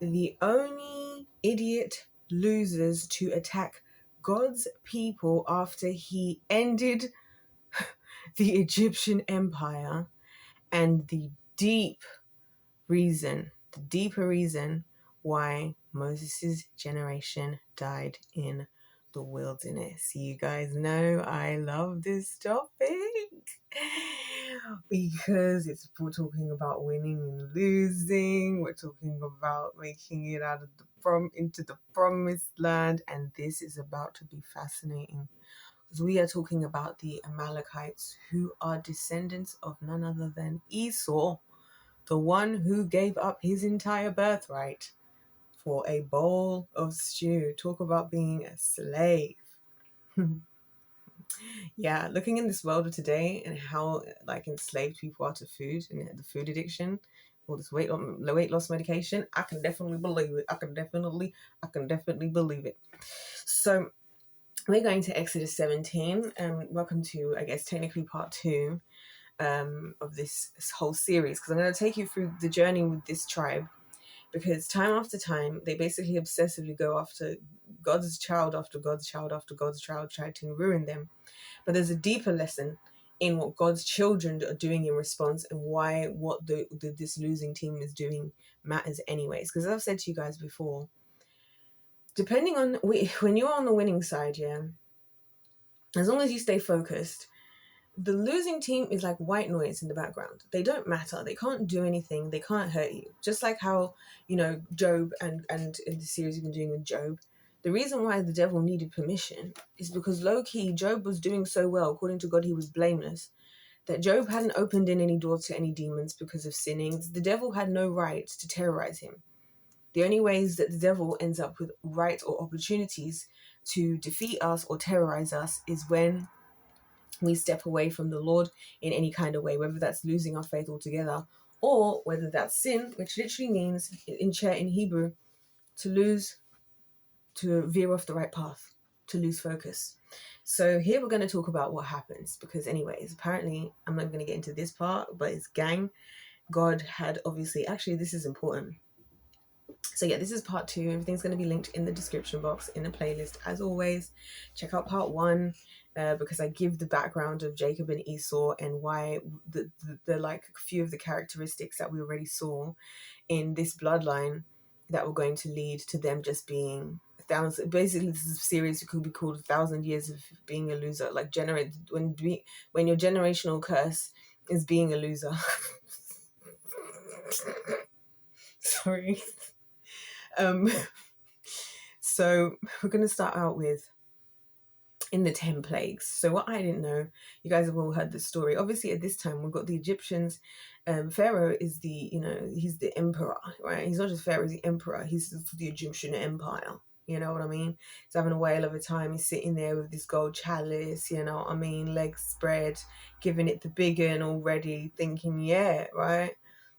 the only idiot losers to attack God's people after he ended the Egyptian empire, and the deeper reason why Moses' generation died in the wilderness. You guys know I love this topic because we're talking about winning and losing. We're talking about making it out of into the promised land, and this is about to be fascinating because we are talking about the Amalekites, who are descendants of none other than Esau, the one who gave up his entire birthright for a bowl of stew. Talk about being a slave. Yeah, looking in this world of today and how like enslaved people are to food and the food addiction, all this weight loss medication, I can definitely believe it. I can definitely believe it. So we're going to Exodus 17, and welcome to, I guess, technically part 2 of this whole series, because I'm going to take you through the journey with this tribe, because time after time they basically obsessively go after God's child after God's child after God's child, trying to ruin them. But there's a deeper lesson in what God's children are doing in response, and why what this losing team is doing matters anyways. Because as I've said to you guys before, depending on when you're on the winning side, yeah, as long as you stay focused, the losing team is like white noise in the background. They don't matter. They can't do anything. They can't hurt you. Just like how, Job and in the series we've been doing with Job, the reason why the devil needed permission is because low-key Job was doing so well. According to God, he was blameless. That Job hadn't opened in any doors to any demons because of sinning. The devil had no right to terrorize him. The only ways that the devil ends up with rights or opportunities to defeat us or terrorize us is when we step away from the Lord in any kind of way, whether that's losing our faith altogether, or whether that's sin, which literally means in Hebrew to veer off the right path, to lose focus. So here we're going to talk about what happens, because anyways, apparently I'm not going to get into this part, but it's gang. God had obviously, actually this is important. So yeah, this is part 2. Everything's going to be linked in the description box in the playlist. As always, check out part 1 because I give the background of Jacob and Esau and why the like a few of the characteristics that we already saw in this bloodline that were going to lead to them just being basically this is a series that could be called 1,000 years of being a loser. Like when your generational curse is being a loser. Sorry. So we're going to start out with in the 10 plagues. So what I didn't know, you guys have all heard the story. Obviously at this time we've got the Egyptians. Pharaoh is he's the emperor, right? He's not just Pharaoh, he's the emperor. He's the Egyptian empire. You know what I mean? He's having a whale of a time. He's sitting there with this gold chalice, you know what I mean? Legs spread, giving it the big one already, thinking, yeah, right?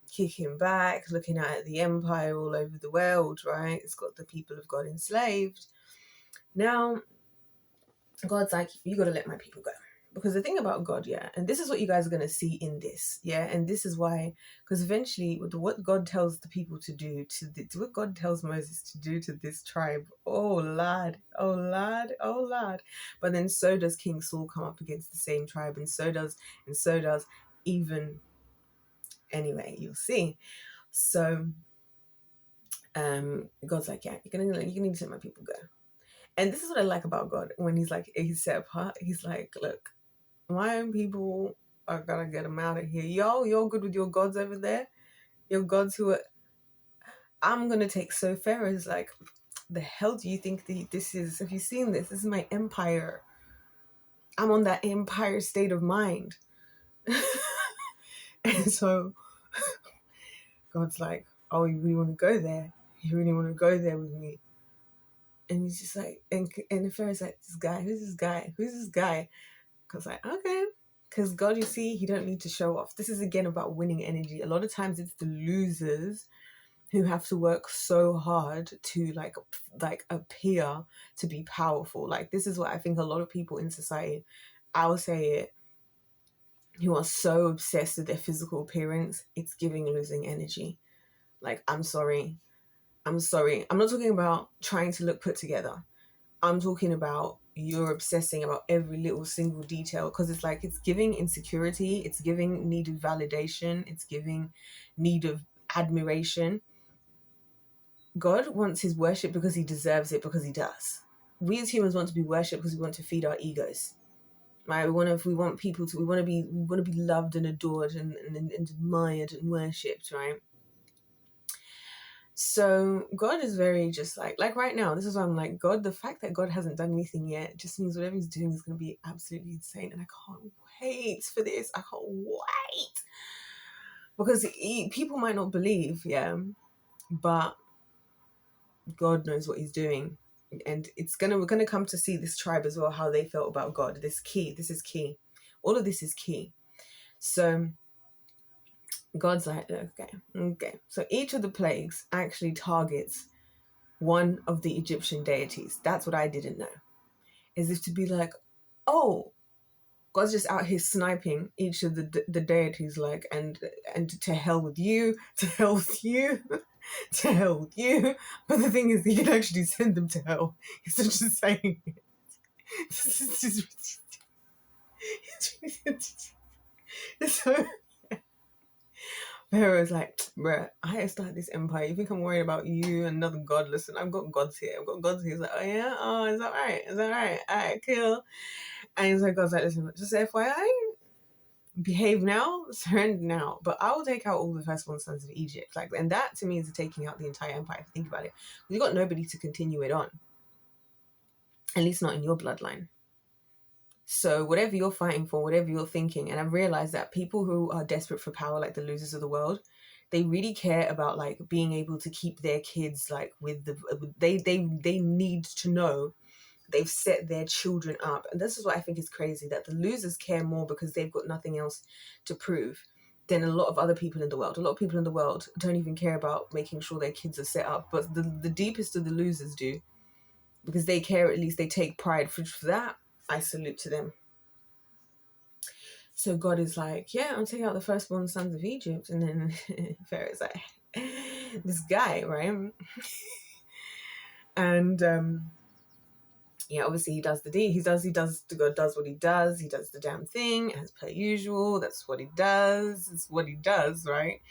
Kicking back, looking at the empire all over the world, right? It's got the people of God enslaved. Now, God's like, you got to let my people go. Because the thing about God, yeah, and this is what you guys are going to see in this, yeah, and this is why, because eventually what God tells the people to do, to what God tells Moses to do to this tribe, oh lad, but then so does King Saul come up against the same tribe, and so does even, anyway, you'll see. So God's like, yeah, you need to let my people go. And this is what I like about God, when he's set apart. He's like, look, my own people are gonna get them out of here. You're good with your gods over there. Your gods I'm gonna take. So Pharaoh's like, the hell do you think this is? Have you seen this? This is my empire. I'm on that empire state of mind. And so God's like, oh, you really want to go there? You really want to go there with me? And he's just like, and the Pharaoh's like, who's this guy? Because like, okay. Because God, you see, he don't need to show off. This is again about winning energy. A lot of times it's the losers who have to work so hard to like appear to be powerful. Like, this is what I think a lot of people in society, I'll say it, who are so obsessed with their physical appearance, it's giving losing energy. Like, I'm sorry. I'm sorry. I'm not talking about trying to look put together. I'm talking about you're obsessing about every little single detail, because it's like it's giving insecurity, it's giving need of validation, it's giving need of admiration. God wants his worship because he deserves it, because he does. We as humans want to be worshipped because we want to feed our egos. Right? We want to be loved and adored and admired and worshipped, right? So God is very just like right now, this is why I'm like, God, the fact that God hasn't done anything yet just means whatever he's doing is going to be absolutely insane. And I can't wait for this. I can't wait. Because people might not believe, yeah, but God knows what he's doing. And we're gonna come to see this tribe as well, how they felt about God. This is key. All of this is key. So God's like, okay. So each of the plagues actually targets one of the Egyptian deities. That's what I didn't know. As if to be like, oh, God's just out here sniping each of the deities, like, and to hell with you, to hell with you, to hell with you. But the thing is, he can actually send them to hell. He's not just saying it. So Pharaoh's like, bruh, I started this empire. You think I'm worried about you and another god? Listen, I've got gods here. He's like, oh yeah? Oh, is that right? All right, cool. And he's like, God's like, listen, just FYI, behave now, surrender now. But I will take out all the firstborn sons of Egypt. Like, and that to me is taking out the entire empire, if you think about it. You've got nobody to continue it on. At least not in your bloodline. So whatever you're fighting for, whatever you're thinking, and I've realized that people who are desperate for power, like the losers of the world, they really care about like being able to keep their kids like with the they need to know they've set their children up. And this is what I think is crazy, that the losers care more because they've got nothing else to prove than a lot of other people in the world. A lot of people in the world don't even care about making sure their kids are set up, but the deepest of the losers do, because they care. At least they take pride. For that, I salute to them. So God is like, yeah, I'm taking out the firstborn sons of Egypt. And then Pharaoh's like, this guy, right? And yeah, obviously he does the deed. God does what he does. He does the damn thing as per usual. That's what he does. It's what he does, right?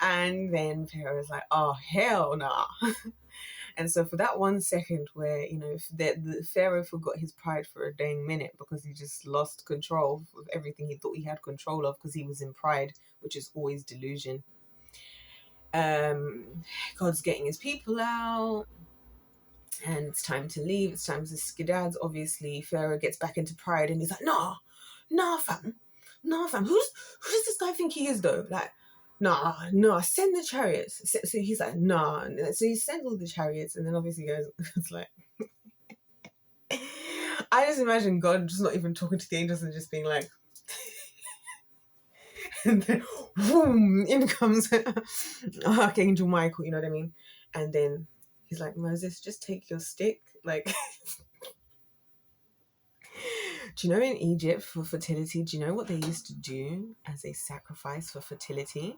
And then Pharaoh's like, oh, hell nah. And so for that 1 second where, you know, the Pharaoh forgot his pride for a dang minute because he just lost control of everything he thought he had control of because he was in pride, which is always delusion. God's getting his people out and it's time to leave. It's time to skedaddle. Obviously, Pharaoh gets back into pride and he's like, nah, fam. Who's this guy think he is though? Like, nah, send the chariots. So he's like, nah. So he sends all the chariots, and then obviously goes, it's like, I just imagine God just not even talking to the angels and just being like, and then, boom, in comes Archangel Michael, you know what I mean? And then he's like, Moses, just take your stick. Like, do you know in Egypt for fertility, do you know what they used to do as a sacrifice for fertility?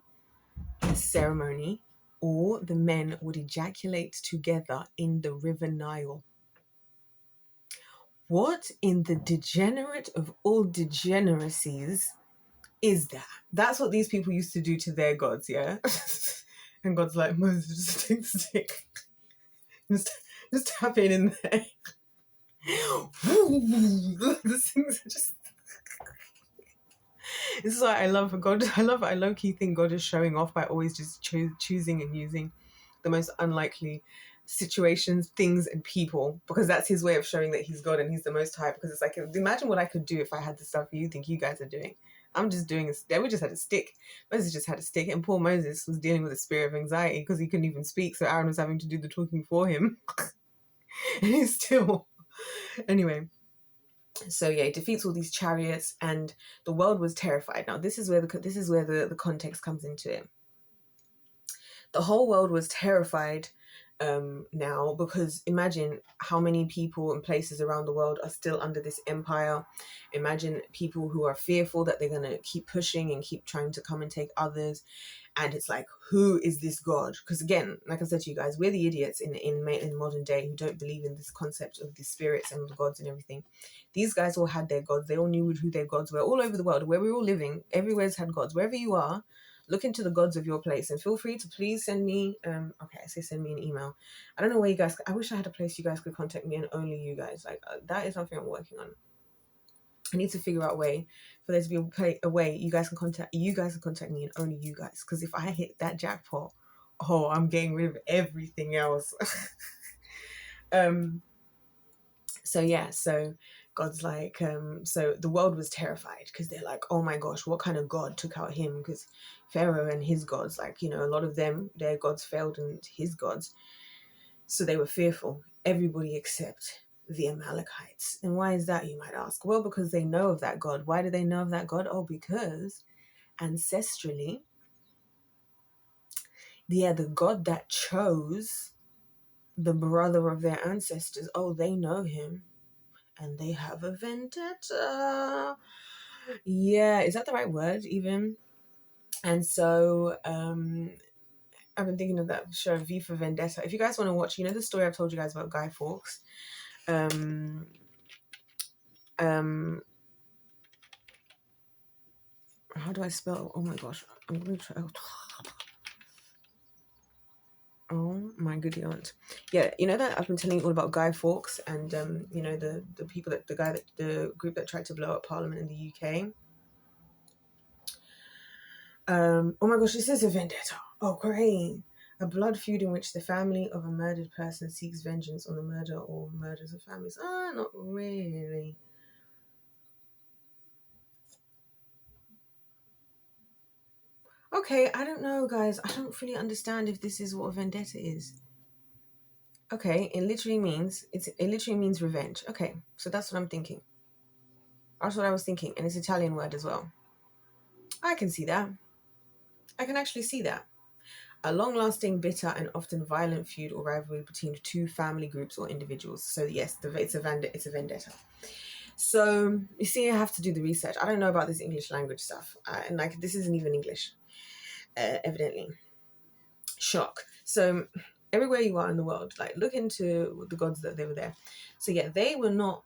A ceremony, or the men would ejaculate together in the river Nile. What in the degenerate of all degeneracies is that? That's what these people used to do to their gods, yeah? And God's like, Moses, just take the stick. Just tap it in there. The things are just... This is why I love God. I low-key think God is showing off by always just choosing and using the most unlikely situations, things, and people, because that's his way of showing that he's God and he's the most high. Because it's like, imagine what I could do if I had the stuff you think you guys are doing. I'm just doing we just had a stick. Moses just had a stick, and poor Moses was dealing with a spirit of anxiety because he couldn't even speak, so Aaron was having to do the talking for him. And he's still... Anyway, so yeah, he defeats all these chariots and the world was terrified. Now this is where the context comes into it. The whole world was terrified now, because imagine how many people and places around the world are still under this empire. Imagine people who are fearful that they're going to keep pushing and keep trying to come and take others. And it's like, who is this God? Because again, like I said to you guys, we're the idiots in modern day who don't believe in this concept of the spirits and the gods and everything. These guys all had their gods. They all knew who their gods were all over the world, where we're all living. Everywhere's had gods. Wherever you are, look into the gods of your place, and feel free to please send me, okay, I say send me an email. I don't know where you guys, I wish I had a place you guys could contact me, and only you guys. Like, that is something I'm working on. I need to figure out a way for there to be a way you guys can contact me, and only you guys. Because if I hit that jackpot, oh, I'm getting rid of everything else. So yeah, so God's like, so the world was terrified because they're like, oh my gosh, what kind of God took out him? Because Pharaoh and his gods, like, you know, a lot of them, their gods failed, and his gods. So they were fearful. Everybody except the Amalekites. And why is that, you might ask? Well, because they know of that God. Why do they know of that God? Oh, because ancestrally, yeah, the God that chose the brother of their ancestors, oh, they know him. And they have a vendetta. Yeah, is that the right word even? And so I've been thinking of that show, V for Vendetta. If you guys want to watch, you know the story I've told you guys about Guy Fawkes. How do I spell? Oh my gosh, I'm gonna try. Oh my goody aunt. Yeah, you know that I've been telling you all about Guy Fawkes and you know the people that the group that tried to blow up Parliament in the UK. Oh my gosh, this is a vendetta. Oh great. A blood feud in which the family of a murdered person seeks vengeance on the murder or murders of families. Not really. Okay, I don't know, guys. I don't really understand if this is what a vendetta is. Okay, it literally means revenge. Okay, so that's what I'm thinking. That's what I was thinking, and it's an Italian word as well. I can see that. I can actually see that. A long-lasting, bitter, and often violent feud or rivalry between two family groups or individuals. So yes, it's a vendetta. So you see, I have to do the research. I don't know about this English language stuff, and like this isn't even English, evidently. Shock. So everywhere you are in the world, like look into the gods that they were there. So yeah, they were not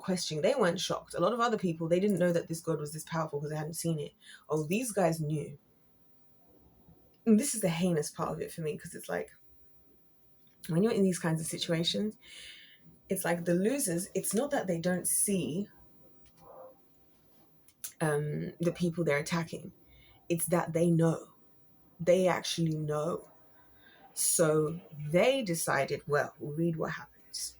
questioning. They weren't shocked. A lot of other people, they didn't know that this god was this powerful because they hadn't seen it. Oh, these guys knew. And this is the heinous part of it for me, because it's like when you're in these kinds of situations, it's like the losers, it's not that they don't see the people they're attacking. It's that they know. They actually know. So they decided, well, we'll read what happens.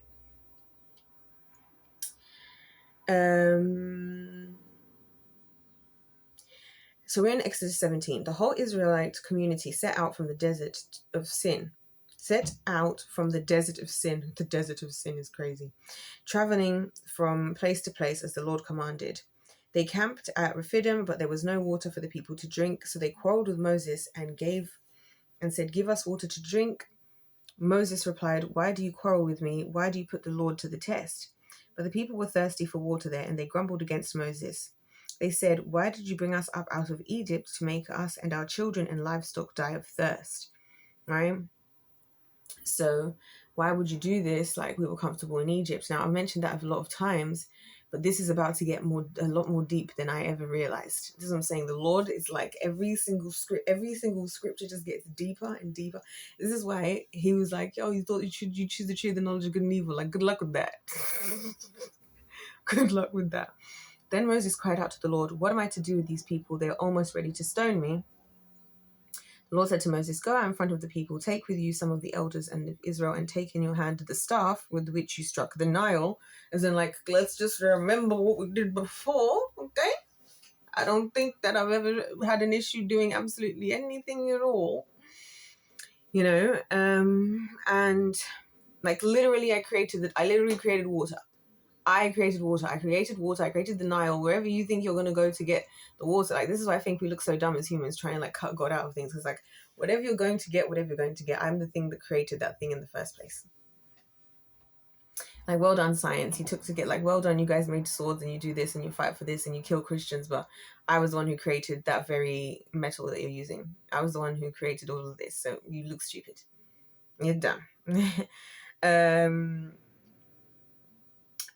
So we're in Exodus 17. The whole Israelite community set out from the desert of sin. The desert of sin is crazy. Traveling from place to place as the Lord commanded. They camped at Rephidim, but there was no water for the people to drink. So they quarreled with Moses and said, give us water to drink. Moses replied, why do you quarrel with me? Why do you put the Lord to the test? But the people were thirsty for water there, and they grumbled against Moses. They said, why did you bring us up out of Egypt to make us and our children and livestock die of thirst? Right? So why would you do this? Like, we were comfortable in Egypt. Now, I've mentioned that a lot of times, but this is about to get a lot more deep than I ever realized. This is what I'm saying. The Lord is like every single scripture just gets deeper and deeper. This is why he was like, yo, you thought you choose the tree of the knowledge of good and evil. Like, good luck with that. Good luck with that. Then Moses cried out to the Lord, what am I to do with these people? They are almost ready to stone me. The Lord said to Moses, go out in front of the people, take with you some of the elders and of Israel, and take in your hand the staff with which you struck the Nile. As in, like, let's just remember what we did before, okay? I don't think that I've ever had an issue doing absolutely anything at all. You know, and like literally I literally created water. I created water. I created water. I created the Nile. Wherever you think you're going to go to get the water. Like, this is why I think we look so dumb as humans, trying to like cut God out of things. Because like, whatever you're going to get, I'm the thing that created that thing in the first place. Like, well done, science. You took to get like, well done, you guys made swords and you do this and you fight for this and you kill Christians. But I was the one who created that very metal that you're using. I was the one who created all of this. So you look stupid. You're dumb.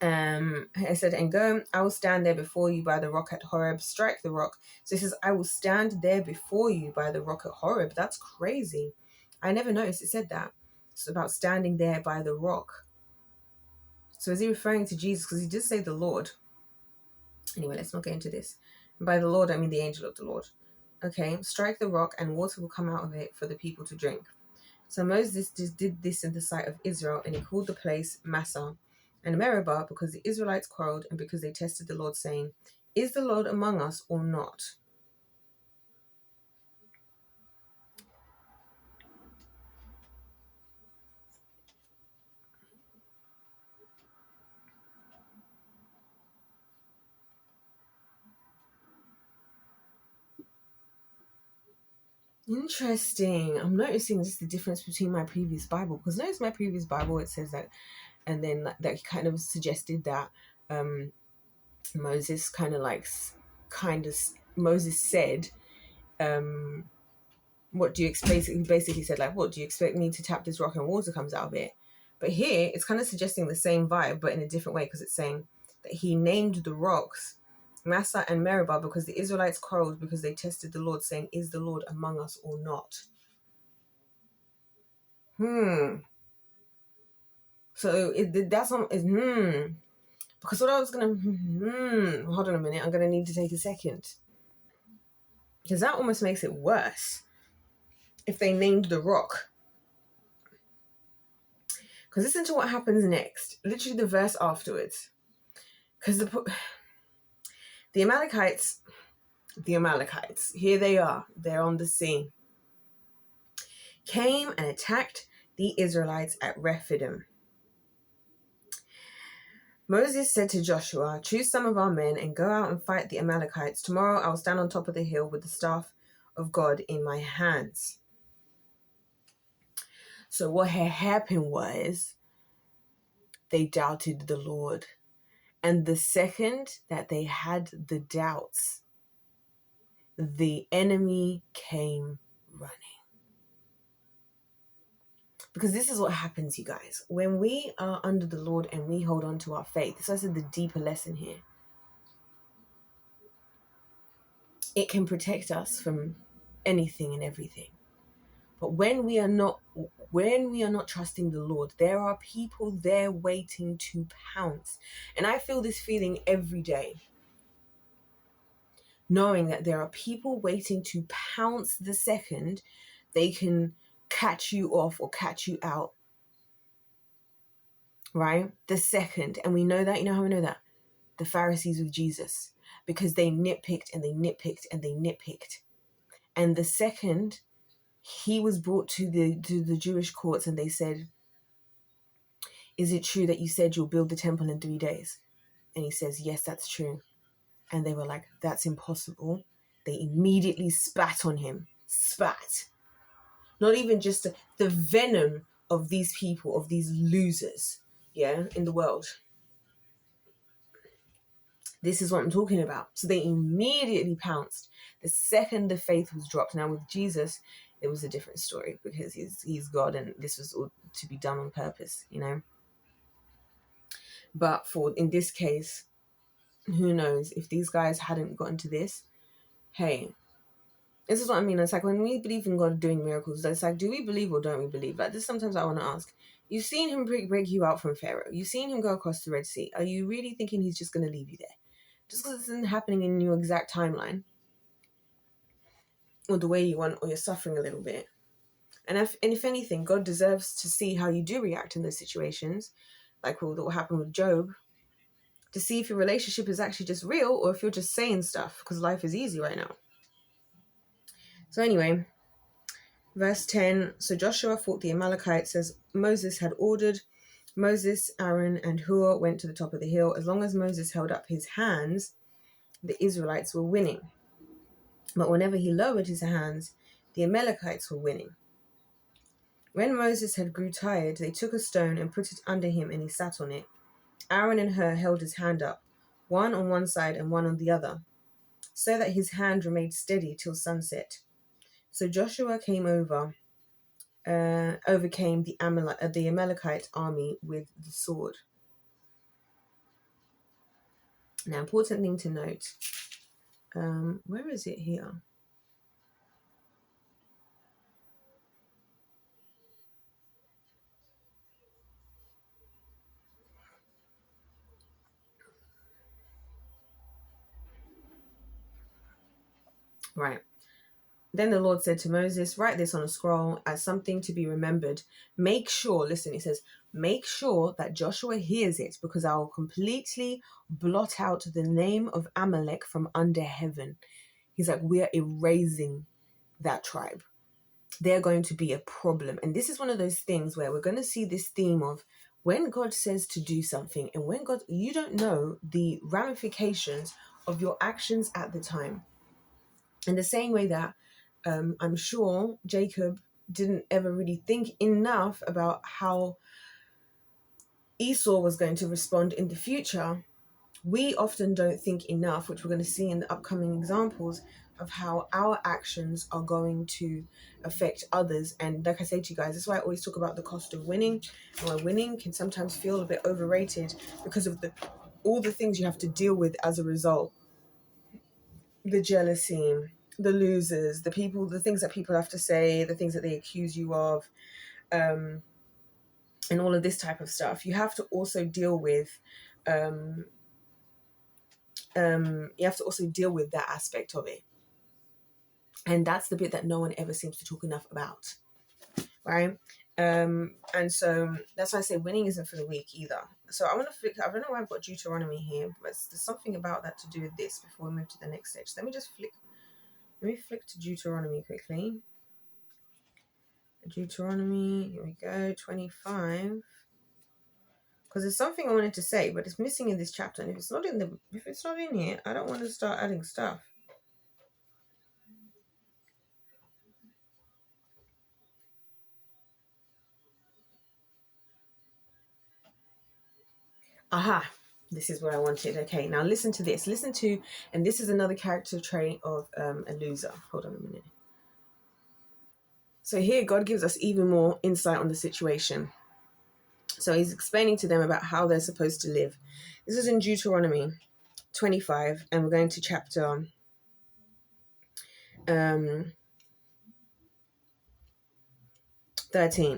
I said, and go, I will stand there before you by the rock at Horeb, strike the rock. So he says, I will stand there before you by the rock at Horeb. That's crazy. I never noticed it said that. It's about standing there by the rock. So is he referring to Jesus? Because he did say the Lord. Anyway, let's not get into this. And by the Lord, I mean the angel of the Lord. Okay, strike the rock and water will come out of it for the people to drink. So Moses just did this in the sight of Israel, and he called the place Massah and Meribah because the Israelites quarreled and because they tested the Lord, saying, is the Lord among us or not? Interesting. I'm noticing just the difference between my previous Bible, because notice my previous Bible, it says that, and then that kind of suggested that Moses Moses said, what do you expect? He basically said, like, what do you expect me to tap this rock and water comes out of it? But here it's kind of suggesting the same vibe, but in a different way, because it's saying that he named the rocks Massah and Meribah because the Israelites quarreled because they tested the Lord, saying, is the Lord among us or not? So that's on is because what I was gonna hold on a minute, I'm gonna need to take a second, because that almost makes it worse if they named the rock. Because listen to what happens next, literally the verse afterwards. Because the Amalekites, here they are, they're on the scene, came and attacked the Israelites at Rephidim. Moses said to Joshua, choose some of our men and go out and fight the Amalekites. Tomorrow I will stand on top of the hill with the staff of God in my hands. So what had happened was they doubted the Lord. And the second that they had the doubts, the enemy came running. Because this is what happens, you guys. When we are under the Lord and we hold on to our faith, this is the deeper lesson here. It can protect us from anything and everything. But when we are not trusting the Lord, there are people there waiting to pounce. And I feel this feeling every day, knowing that there are people waiting to pounce the second they can catch you off or catch you out. Right? The second. And we know that. You know how we know that? The Pharisees with Jesus. Because they nitpicked and they nitpicked and they nitpicked. And the second he was brought to the Jewish courts and they said, is it true that you said you'll build the temple in 3 days? And he says, yes, that's true. And they were like, that's impossible. They immediately spat on him. Spat. Not even just the venom of these people, of these losers, in the world. This is what I'm talking about. So they immediately pounced the second the faith was dropped. Now with Jesus, it was a different story because he's God and this was all to be done on purpose, But in this case, who knows if these guys hadn't gotten to this? Hey, this is what I mean. It's like when we believe in God doing miracles, it's like, do we believe or don't we believe? Like this, sometimes I want to ask. You've seen him break you out from Pharaoh. You've seen him go across the Red Sea. Are you really thinking he's just going to leave you there? Just because this isn't happening in your exact timeline or the way you want, or you're suffering a little bit. And if anything, God deserves to see how you do react in those situations, like what happened with Job, to see if your relationship is actually just real or if you're just saying stuff because life is easy right now. So anyway, verse 10, so Joshua fought the Amalekites as Moses had ordered. Moses, Aaron, and Hur went to the top of the hill. As long as Moses held up his hands, the Israelites were winning. But whenever he lowered his hands, the Amalekites were winning. When Moses had grew tired, they took a stone and put it under him, and he sat on it. Aaron and Hur held his hand up, one on one side and one on the other, so that his hand remained steady till sunset. So Joshua overcame the Amalekite army with the sword. Now, important thing to note, where is it here? Right. Then the Lord said to Moses, write this on a scroll as something to be remembered. Make sure, listen, it says, make sure that Joshua hears it, because I will completely blot out the name of Amalek from under heaven. He's like, we are erasing that tribe. They're going to be a problem. And this is one of those things where we're going to see this theme of when God says to do something, and when you don't know the ramifications of your actions at the time. In the same way that I'm sure Jacob didn't ever really think enough about how Esau was going to respond in the future, we often don't think enough, which we're going to see in the upcoming examples, of how our actions are going to affect others. And like I say to you guys, that's why I always talk about the cost of winning, and why winning can sometimes feel a bit overrated because of all the things you have to deal with as a result. The jealousy, the losers, the things that people have to say, the things that they accuse you of, and all of this type of stuff. You have to also deal with that aspect of it. And that's the bit that no one ever seems to talk enough about, right? And so that's why I say winning isn't for the weak either. So I want to flick, I don't know why I've got Deuteronomy here, but there's something about that to do with this before we move to the next stage. So let me flick to Deuteronomy quickly. Deuteronomy, here we go, 25. Because there's something I wanted to say, but it's missing in this chapter. And if it's not in here, I don't want to start adding stuff. Aha, this is what I wanted. Okay, now listen to this. And this is another character trait of a loser. Hold on a minute. So here God gives us even more insight on the situation. So he's explaining to them about how they're supposed to live. This is in Deuteronomy 25, and we're going to chapter 13.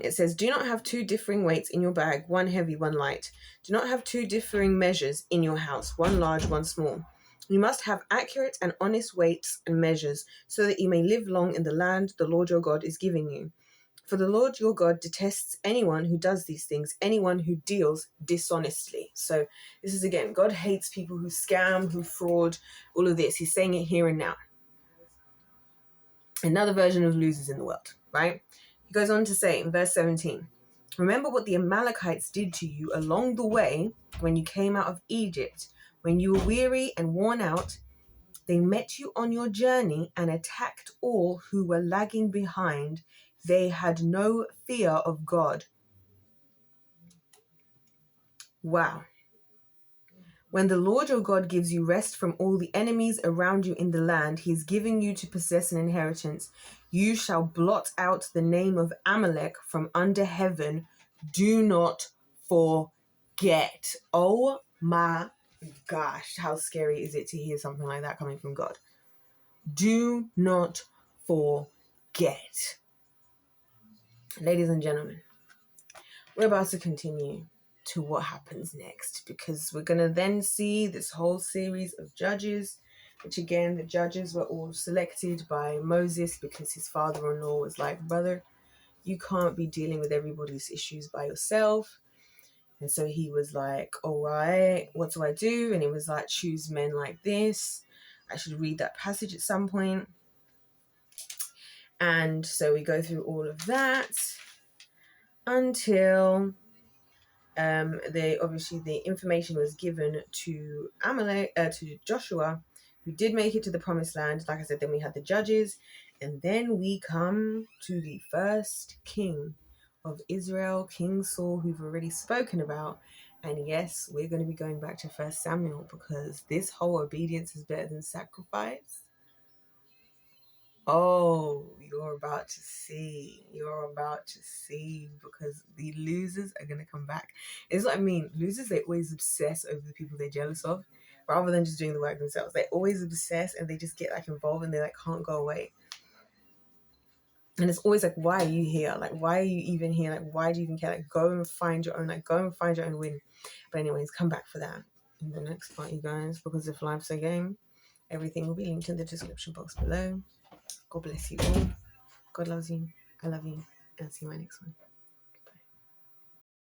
It says, do not have two differing weights in your bag, one heavy, one light. Do not have two differing measures in your house, one large, one small. You must have accurate and honest weights and measures, so that you may live long in the land the Lord your God is giving you. For the Lord your God detests anyone who does these things, anyone who deals dishonestly. So this is, again, God hates people who scam, who fraud, all of this. He's saying it here and now. Another version of losers in the world, right? He goes on to say in verse 17, remember what the Amalekites did to you along the way when you came out of Egypt. When you were weary and worn out, they met you on your journey and attacked all who were lagging behind. They had no fear of God. Wow. When the Lord your God gives you rest from all the enemies around you in the land he is giving you to possess an inheritance, you shall blot out the name of Amalek from under heaven. Do not forget. Oh my gosh, how scary is it to hear something like that coming from God? Do not forget. Ladies and gentlemen, we're about to continue to what happens next, because we're going to then see this whole series of judges, which again, the judges were all selected by Moses because his father-in-law was like, brother, you can't be dealing with everybody's issues by yourself. And so he was like, all right, what do I do? And it was like, choose men like this. I should read that passage at some point. And so we go through all of that until The information was given to to Joshua, who did make it to the promised land. Like I said, then we had the judges, and then we come to the first king of Israel, King Saul, who we've already spoken about. And yes, we're going to be going back to 1 Samuel, because this whole obedience is better than sacrifice. Oh, you're about to see. You're about to see, because the losers are going to come back. It's what I mean. Losers, they always obsess over the people they're jealous of, rather than just doing the work themselves. They always obsess, and they just get like involved, and they like can't go away. And it's always like, why are you here? Like, why are you even here? Like, why do you even care? Like, go and find your own. Like, go and find your own win. But anyways, come back for that in the next part, you guys, because if life's a game, everything will be linked in the description box below. God bless you all. God loves you. I love you. And see you in my next one.